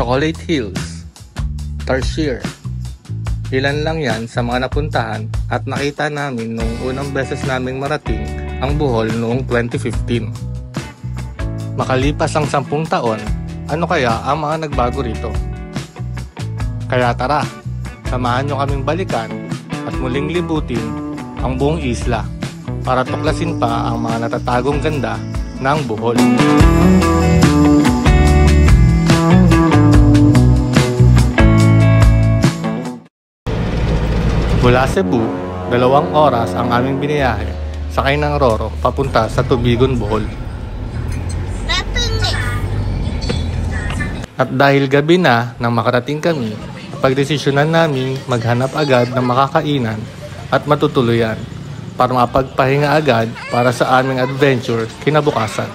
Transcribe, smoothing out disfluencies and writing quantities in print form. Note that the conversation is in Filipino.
Chocolate Hills, Tarsier. Ilan lang yan sa mga napuntahan at nakita namin noong unang beses naming marating ang Bohol noong 2015. Makalipas ang 10 taon, ano kaya ang mga nagbago rito? Kaya tara, samahan nyo kaming balikan at muling libutin ang buong isla para tuklasin pa ang mga natatagong ganda ng Bohol. Mula Cebu, 2 oras ang aming biniyahe sakay ng Roro papunta sa Tubigon, Bohol. At dahil gabi na nang makarating kami, pagdesisyonan namin maghanap agad ng makakainan at matutuluyan para mapagpahinga agad para sa aming adventure kinabukasan.